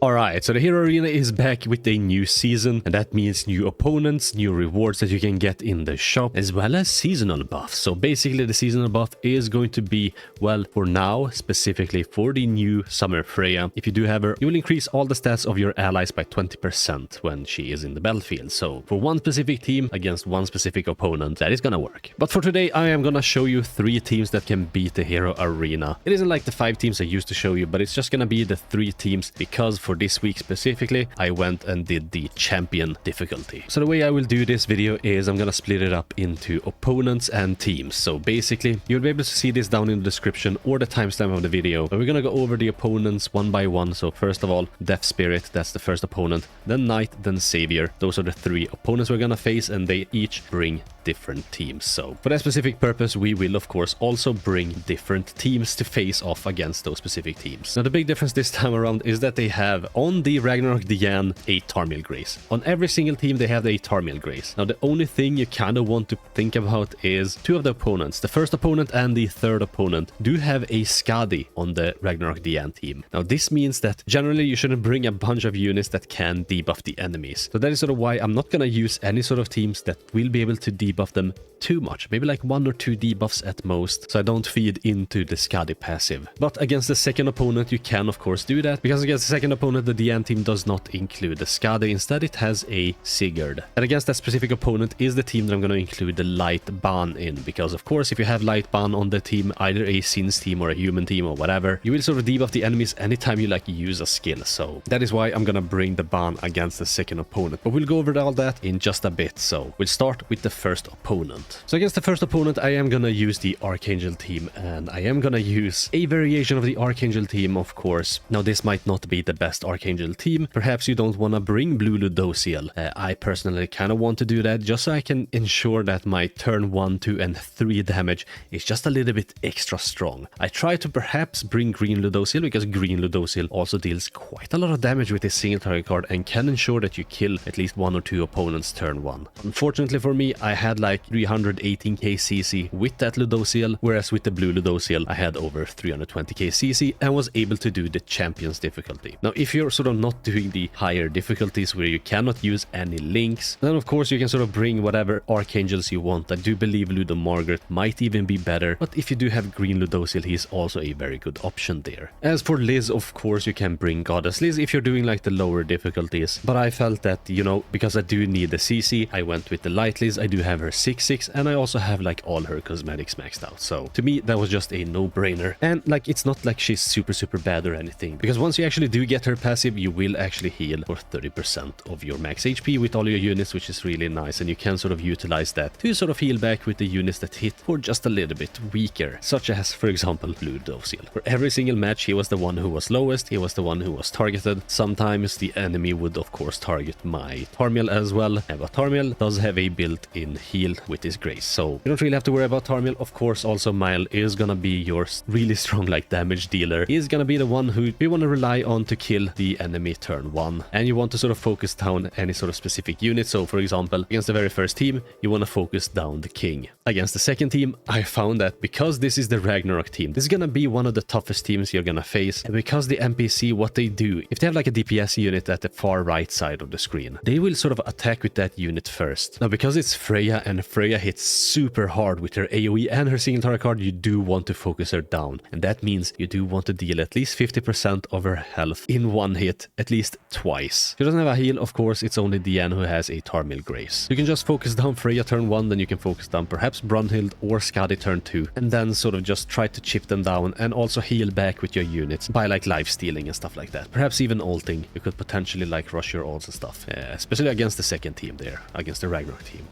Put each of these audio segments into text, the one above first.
Alright, so the Hero Arena is back with a new season, and that means new opponents, new rewards that you can get in the shop, as well as seasonal buffs. So basically the seasonal buff is going to be, well, for now, specifically for the new Summer Freya. If you do have her, you will increase all the stats of your allies by 20% when she is in the battlefield. So for one specific team against one specific opponent, that is gonna work. But for today, I am gonna show you 3 teams that can beat the Hero Arena. It isn't like the 5 teams I used to show you, but it's just gonna be the 3 teams, because for this week specifically, I went and did the champion difficulty. So the way I will do this video is I'm gonna split it up into opponents and teams. So basically, you'll be able to see this down in the description or the timestamp of the video. But we're gonna go over the opponents one by one. So first of all, Death Spirit, that's the first opponent. Then Knight, then Savior. Those are the 3 opponents we're gonna face, and they each bring different teams. So for that specific purpose, we will of course also bring different teams to face off against those specific teams. Now the big difference this time around is that they have on the Ragnarok Diane a Tarmiel Grace. On every single team they have a Tarmiel Grace. Now the only thing you kind of want to think about is 2 of the opponents. The first opponent and the third opponent do have a Skadi on the Ragnarok Diane team. Now this means that generally you shouldn't bring a bunch of units that can debuff the enemies. So that is sort of why I'm not gonna use any sort of teams that will be able to debuff them too much. Maybe like 1 or 2 debuffs at most, so I don't feed into the Skadi passive. But against the second opponent you can of course do that, because against the second opponent the Diane team does not include the Skadi. Instead it has a Sigurd. And against that specific opponent is the team that I'm going to include the Light Ban in, because of course if you have Light Ban on the team, either a Sins team or a human team or whatever, you will sort of debuff the enemies anytime you like use a skill. So that is why I'm gonna bring the ban against the second opponent. But we'll go over all that in just a bit. So we'll start with the first opponent. So against the first opponent I am gonna use the Archangel team, and I am gonna use a variation of the Archangel team, of course. Now this might not be the best Archangel team. Perhaps you don't want to bring Blue Ludosiel. I personally kind of want to do that just so I can ensure that my turn 1, 2 and 3 damage is just a little bit extra strong. I try to perhaps bring Green Ludosiel, because Green Ludosiel also deals quite a lot of damage with his single target card and can ensure that you kill at least 1 or 2 opponents turn 1. Unfortunately for me, I had like 318k CC with that Ludosiel, whereas with the Blue Ludosiel I had over 320k CC and was able to do the Champions difficulty. Now if you're sort of not doing the higher difficulties where you cannot use any links, then of course you can sort of bring whatever Archangels you want. I do believe Ludo Margaret might even be better, but if you do have Green Ludosiel, he's also a very good option there. As for Liz, of course you can bring Goddess Liz if you're doing like the lower difficulties, but I felt that, you know, because I do need the CC, I went with the Light Liz. I do have her 6/6 and I also have like all her cosmetics maxed out. So to me that was just a no-brainer, and like it's not like she's super bad or anything, because once you actually do get her passive you will actually heal for 30% of your max HP with all your units, which is really nice, and you can sort of utilize that to sort of heal back with the units that hit for just a little bit weaker, such as for example Blue Ludosiel. For every single match he was the one who was lowest, he was the one who was targeted. Sometimes the enemy would of course target my Tarmiel as well, but Tarmiel does have a built-in heal with his grace, so you don't really have to worry about Tarmiel. Of course also Mile is gonna be your really strong like damage dealer. He's gonna be the one who you want to rely on to kill the enemy turn 1, and you want to sort of focus down any sort of specific unit. So for example against the very first team you want to focus down the king. Against the second team I found that because this is the Ragnarok team, this is gonna be one of the toughest teams you're gonna face, and because the NPC, what they do, if they have like a DPS unit at the far right side of the screen, they will sort of attack with that unit first. Now because it's Freya and Freya hits super hard with her AoE and her single target card, you do want to focus her down, and that means you do want to deal at least 50% of her health in one hit at least twice. She doesn't have a heal, of course, it's only Diane who has a Tarmiel Grace. You can just focus down Freya turn 1, then you can focus down perhaps Brunhild or Skadi turn 2, and then sort of just try to chip them down and also heal back with your units by like life stealing and stuff like that. Perhaps even ulting. You could potentially like rush your ults and stuff, especially against the second team there, against the Ragnarok team.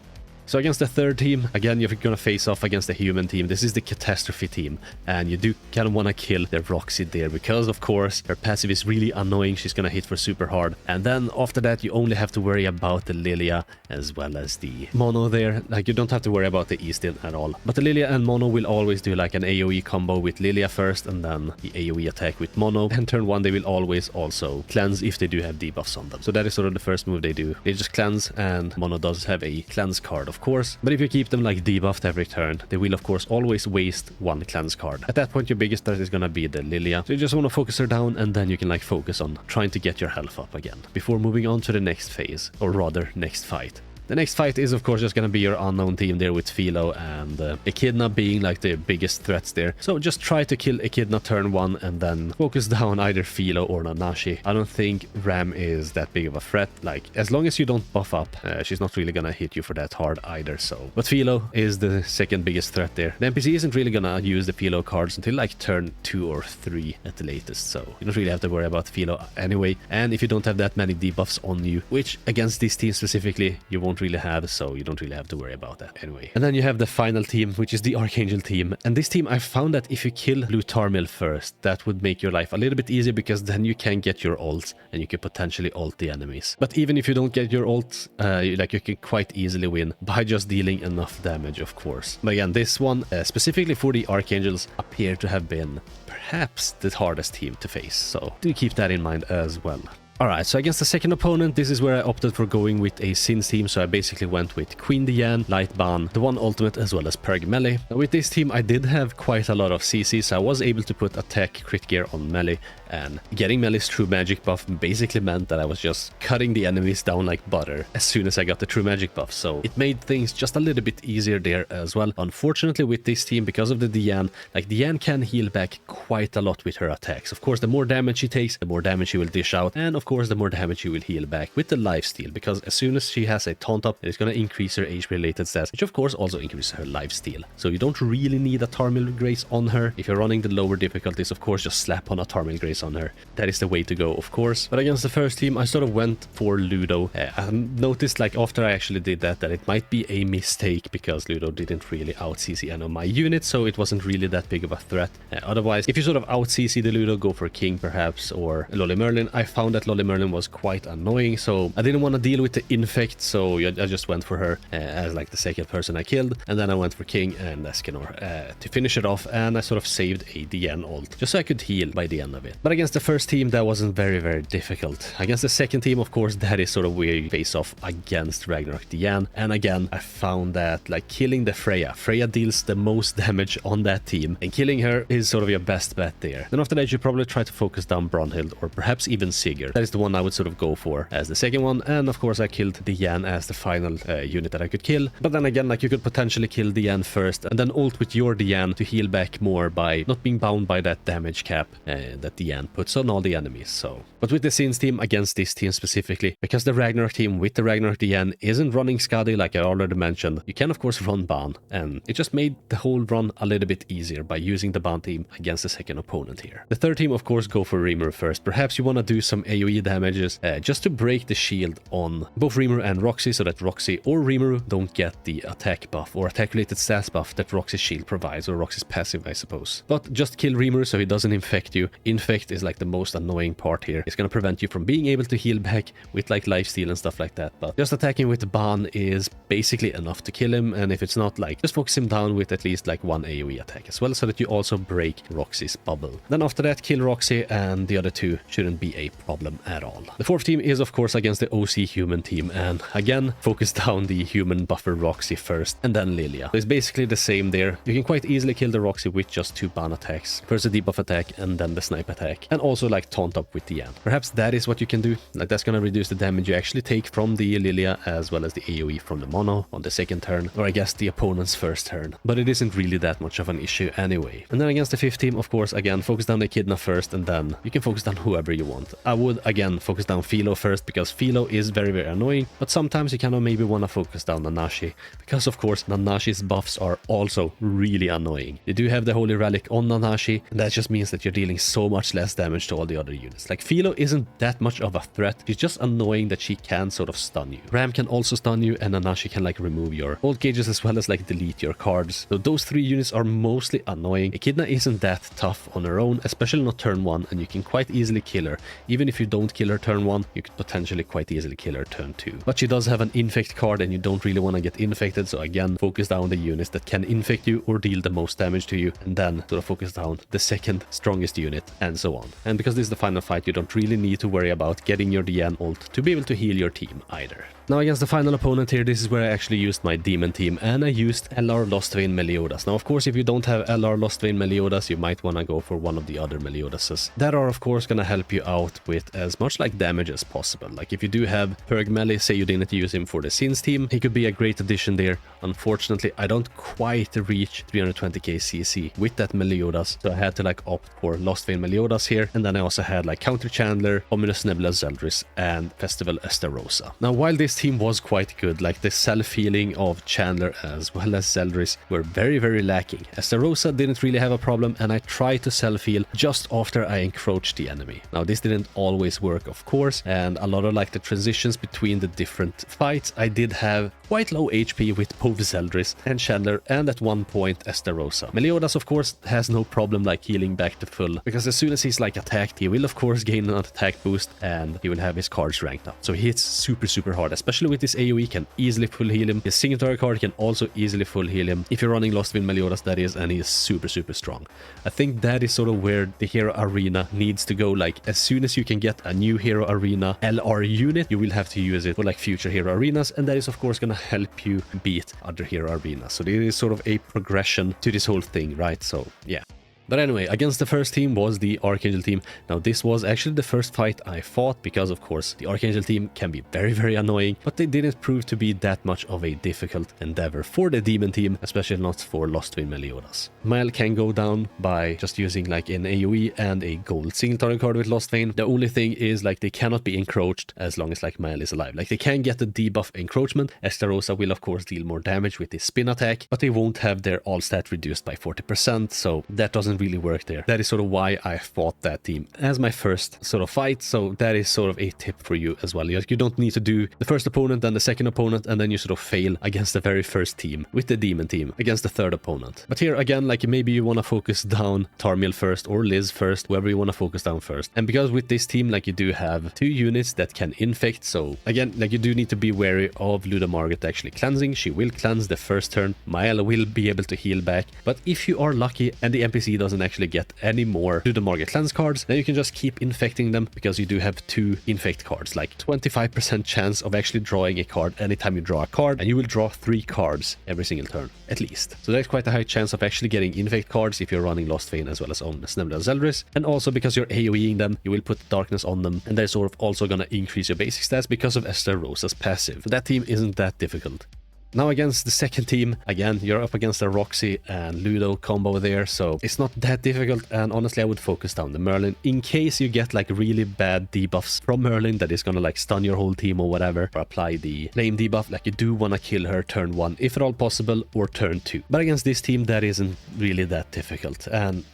So against the third team, again, you're going to face off against the human team. This is the Catastrophe team, and you do kind of want to kill the Roxy there, because of course her passive is really annoying. She's going to hit for super hard, and then after that you only have to worry about the Lilia as well as the Mono there. Like you don't have to worry about the Eastin at all, but the Lilia and Mono will always do like an AoE combo with Lilia first and then the AoE attack with Mono, and turn 1 they will always also cleanse if they do have debuffs on them. So that is sort of the first move they do. They just cleanse, and Mono does have a cleanse card of course. But if you keep them like debuffed every turn, they will of course always waste one cleanse card. At that point, your biggest threat is gonna be the Lilia. So you just want to focus her down, and then you can like focus on trying to get your health up again before moving on to the next phase, or rather next fight. The next fight is of course just gonna be your unknown team there with Philo and Echidna being like the biggest threats there. So just try to kill Echidna turn 1 and then focus down either Philo or Nanashi. I don't think Ram is that big of a threat. Like, as long as you don't buff up, she's not really gonna hit you for that hard either. So, but Philo is the second biggest threat there. The NPC isn't really gonna use the Philo cards until like turn 2 or 3 at the latest. So you don't really have to worry about Philo anyway. And if you don't have that many debuffs on you, which against this team specifically, you won't really have, so you don't really have to worry about that anyway. And then you have the final team, which is the Archangel team. And this team, I found that if you kill Blue Tarmil first, that would make your life a little bit easier, because then you can get your ults and you can potentially ult the enemies. But even if you don't get your ults, you can quite easily win by just dealing enough damage, of course. But again, this one, specifically for the Archangels, appear to have been perhaps the hardest team to face. So do keep that in mind as well. Alright, so against the second opponent, this is where I opted for going with a Sins team, so I basically went with Queen Diane, Light Ban, the one ultimate, as well as Perg Melee. Now, with this team, I did have quite a lot of CC, so I was able to put attack crit gear on Melee, and getting Melee's true magic buff basically meant that I was just cutting the enemies down like butter as soon as I got the true magic buff, so it made things just a little bit easier there as well. Unfortunately, with this team, because of the Diane, like Diane can heal back quite a lot with her attacks. Of course, the more damage she takes, the more damage she will dish out, and of course, the more damage she will heal back with the lifesteal, because as soon as she has a taunt up, it's going to increase her HP related stats, which of course also increases her lifesteal. So you don't really need a Tarmil Grace on her. If you're running the lower difficulties, of course, just slap on a Tarmil Grace on her. That is the way to go, of course. But against the first team, I sort of went for Ludo. I noticed, like, after I actually did that it might be a mistake, because Ludo didn't really out-CC any of my units, so it wasn't really that big of a threat. Otherwise, if you sort of out-CC the Ludo, go for King perhaps, or Lolly Merlin. I found that Lolly Merlin was quite annoying, so I didn't want to deal with the Infect, so I just went for her as like the second person I killed, and then I went for King and Escanor to finish it off, and I sort of saved a DN ult, just so I could heal by the end of it. But against the first team, that wasn't very difficult. Against the second team, of course, that is sort of where you face off against Ragnarok Diane, and again, I found that like killing the Freya deals the most damage on that team, and killing her is sort of your best bet there. Then after that, you probably try to focus down Brunhild, or perhaps even Sigurd. That is the one I would sort of go for as the second one, and of course I killed Diane as the final unit that I could kill. But then again, like, you could potentially kill Diane first and then ult with your Diane to heal back more by not being bound by that damage cap that Diane puts on all the enemies. So, but with the Sins team against this team specifically, because the Ragnarok team with the Ragnarok Diane isn't running Skadi like I already mentioned, you can of course run Ban, and it just made the whole run a little bit easier by using the Ban team against the second opponent here. The third team, of course, go for Rimuru first. Perhaps you want to do some AoE damages just to break the shield on both Rimuru and Roxy, so that Roxy or Rimuru don't get the attack buff or attack related stats buff that Roxy's shield provides, or Roxy's passive, I suppose. But just kill Rimuru so he doesn't infect you. Infect is like the most annoying part here. It's gonna prevent you from being able to heal back with like lifesteal and stuff like that. But just attacking with the Ban is basically enough to kill him, and if it's not, like, just focus him down with at least like one AoE attack as well, so that you also break Roxy's bubble. Then after that, kill Roxy, and the other two shouldn't be a problem at all. The fourth team is of course against the OC human team, and again, focus down the human buffer Roxy first, and then Lilia. So it's basically the same there. You can quite easily kill the Roxy with just two ban attacks. First the debuff attack, and then the snipe attack, and also like taunt up with Diane. Perhaps that is what you can do. Like, that's gonna reduce the damage you actually take from the Lilia, as well as the AoE from the mono on the second turn, or I guess the opponent's first turn. But it isn't really that much of an issue anyway. And then against the fifth team, of course, again, focus down the Echidna first, and then you can focus down whoever you want. I would again focus down Philo first, because Philo is very annoying, but sometimes you kind of maybe want to focus down Nanashi, because of course Nanashi's buffs are also really annoying. You do have the Holy Relic on Nanashi, and that just means that you're dealing so much less damage to all the other units. Like, Philo isn't that much of a threat, she's just annoying that she can sort of stun you. Ram can also stun you, and Nanashi can like remove your ult gauges as well as like delete your cards. So those three units are mostly annoying. Echidna isn't that tough on her own, especially not turn 1, and you can quite easily kill her. Even if you don't kill her turn 1, you could potentially quite easily kill her turn 2. But she does have an infect card, and you don't really want to get infected, so again, focus down the units that can infect you or deal the most damage to you, and then sort of focus down the second strongest unit, and so on. And because this is the final fight, you don't really need to worry about getting your DN ult to be able to heal your team either. Now against the final opponent here, this is where I actually used my demon team, and I used LR Lost Vein Meliodas. Now of course if you don't have LR Lost Vein Meliodas, you might want to go for one of the other Meliodases that are of course gonna help you out with as much like damage as possible. Like if you do have Perg Melee, say you didn't use him for the Sins team, he could be a great addition there. Unfortunately I don't quite reach 320k CC with that Meliodas, so I had to like opt for Lost Vein Meliodas here, and then I also had like Counter Chandler, Ominous Nebula Zeldris, and Festival Estarossa. Now while this team was quite good, like the self-healing of Chandler as well as Zeldris were very lacking. Estarossa didn't really have a problem, and I tried to self-heal just after I encroached the enemy. Now this didn't always work of course, and a lot of like the transitions between the different fights I did have quite low HP with both Zeldris and Chandler, and at one point Estarossa. Meliodas of course has no problem like healing back to full, because as soon as he's like attacked, he will of course gain an attack boost and he will have his cards ranked up. So he hits super hard, especially with this AoE, can easily full heal him. His signature card can also easily full heal him if you're running Lost Vein Meliodas, that is, and he is super strong. I think that is sort of where the Hero Arena needs to go. Like as soon as you can get a new Hero Arena LR unit, you will have to use it for like future Hero Arenas, and that is of course gonna help you beat other Hero Arenas. So there is sort of a progression to this whole thing, right? So yeah. But anyway, against the first team was the Archangel team. Now this was actually the first fight I fought, because of course the Archangel team can be very annoying, but they didn't prove to be that much of a difficult endeavor for the Demon team, especially not for Lost Vein Meliodas. Mael can go down by just using like an AoE and a gold single target card with Lost Vein. The only thing is like they cannot be encroached as long as like Mael is alive. Like they can get the debuff encroachment. Estarossa will of course deal more damage with his spin attack, but they won't have their all stat reduced by 40%, so that doesn't really work there. That is sort of why I fought that team as my first sort of fight, so that is sort of a tip for you as well. You don't need to do the first opponent, then the second opponent, and then you sort of fail against the very first team with the Demon team against the third opponent. But here again, like maybe you want to focus down Tarmiel first or Liz first, whoever you want to focus down first. And because with this team, like you do have two units that can infect, so again, like you do need to be wary of Luda Margaret actually cleansing. She will cleanse the first turn. Mael will be able to heal back, but if you are lucky and the NPC doesn't actually get any more Luda Margaret cleanse cards, then you can just keep infecting them, because you do have two infect cards, like 25% chance of actually drawing a card anytime you draw a card, and you will draw 3 cards every single turn at least. So there's quite a high chance of actually getting infect cards if you're running Lost Vein as well as Ominous Nebula Zeldris. And also because you're AoEing them, you will put darkness on them, and they're sort of also gonna increase your basic stats because of Estarossa's passive. So that team isn't that difficult. Now against the second team, again, you're up against a Roxy and Ludo combo there, so it's not that difficult, and honestly I would focus down the Merlin in case you get like really bad debuffs from Merlin that is gonna like stun your whole team or whatever, or apply the flame debuff. Like you do want to kill her turn 1 if at all possible, or turn 2. But against this team that isn't really that difficult, and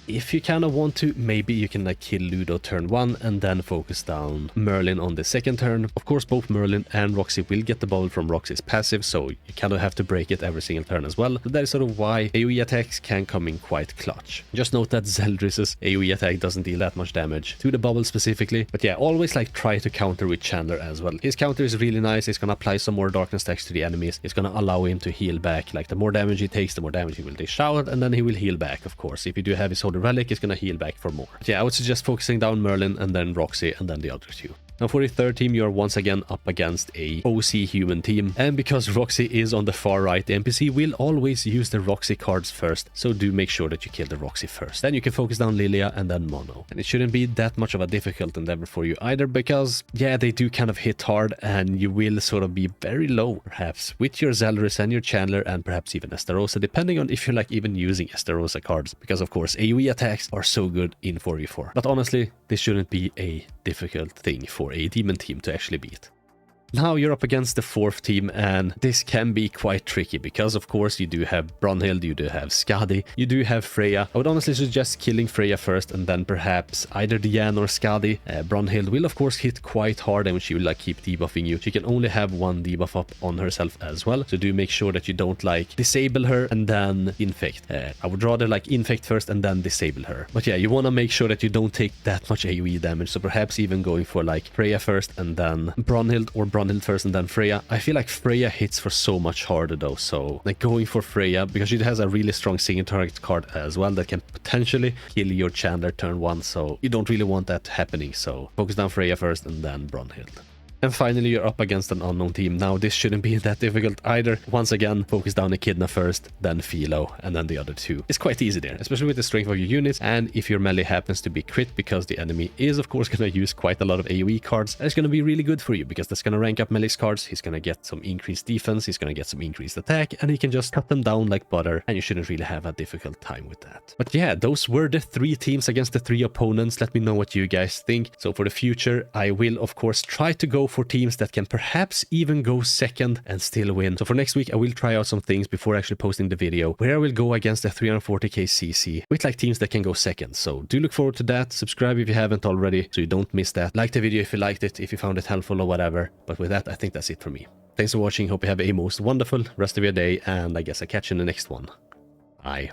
if you kind of want to, maybe you can like kill Ludo turn 1 and then focus down Merlin on the second turn. Of course, both Merlin and Roxy will get the bubble from Roxy's passive, so you kind of have to break it every single turn as well. But that is sort of why AoE attacks can come in quite clutch. Just note that Zeldris's AoE attack doesn't deal that much damage to the bubble specifically. But yeah, always like try to counter with Chandler as well. His counter is really nice. It's gonna apply some more darkness stacks to the enemies. It's gonna allow him to heal back. Like the more damage he takes, the more damage he will dish out, and then he will heal back, of course. If you do have his Holy Relic, it's gonna heal back for more. But yeah, I would suggest focusing down Merlin and then Roxy and then the other two. Now for the third team, you're once again up against a OC human team, and because Roxy is on the far right, the NPC will always use the Roxy cards first, so do make sure that you kill the Roxy first. Then you can focus down Lilia and then Mono. And it shouldn't be that much of a difficult endeavor for you either, because yeah, they do kind of hit hard, and you will sort of be very low perhaps with your Zeldris and your Chandler and perhaps even Estarossa, depending on if you're like even using Estarossa cards, because of course AoE attacks are so good in 4v4. But honestly, this shouldn't be a difficult thing for a demon team to actually beat. Now you're up against the fourth team, and this can be quite tricky because of course you do have Brunhild, you do have Skadi, you do have Freya. I would honestly suggest killing Freya first and then perhaps either Diane or Skadi. Brunhild will of course hit quite hard, and she will like keep debuffing you. She can only have one debuff up on herself as well, so do make sure that you don't like disable her and then infect. I would rather like infect first and then disable her. But yeah, you want to make sure that you don't take that much AoE damage, so perhaps even going for like Freya first and then Brunhild, or Brunhild first and then Freya. I feel like Freya hits for so much harder though, so like going for Freya because she has a really strong single target card as well that can potentially kill your Chandler turn 1, so you don't really want that happening, so focus down Freya first and then Brunhild. And finally, you're up against an unknown team. Now, this shouldn't be that difficult either. Once again, focus down Echidna first, then Philo, and then the other two. It's quite easy there, especially with the strength of your units. And if your melee happens to be crit, because the enemy is, of course, going to use quite a lot of AoE cards, that's going to be really good for you, because that's going to rank up Meelee's cards. He's going to get some increased defense, he's going to get some increased attack, and he can just cut them down like butter, and you shouldn't really have a difficult time with that. But yeah, those were the 3 teams against the 3 opponents. Let me know what you guys think. So for the future, I will, of course, try to go for teams that can perhaps even go second and still win. So for next week, I will try out some things before actually posting the video, where I will go against the 340k CC with like teams that can go second. So do look forward to that. Subscribe if you haven't already, so you don't miss that. Like the video if you liked it, if you found it helpful or whatever. But with that, I think that's it for me. Thanks for watching. Hope you have a most wonderful rest of your day, and I guess I'll catch you in the next one. Bye.